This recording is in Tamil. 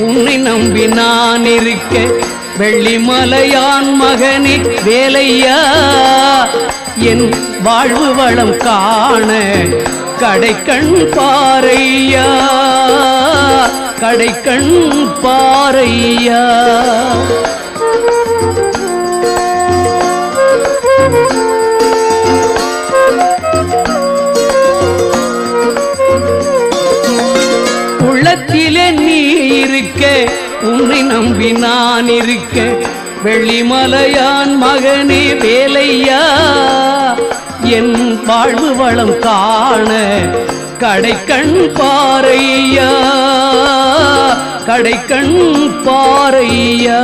உன்னை நம்பி நான் இருக்க வெள்ளிமலையான் மகனே வேலையா என் வாழ்வு வளம் காண கடைக்கண் பாரையா கடைக்கண் பாரையா உள்ளத்திலே நீ இருக்க உன்னை நம்பி நான் இருக்க வெள்ளிமலையான் மகனே வேலையா என் வாழ்வு வளம் காண கடைக்கண் பாரையா கடைக்கண் பாரையா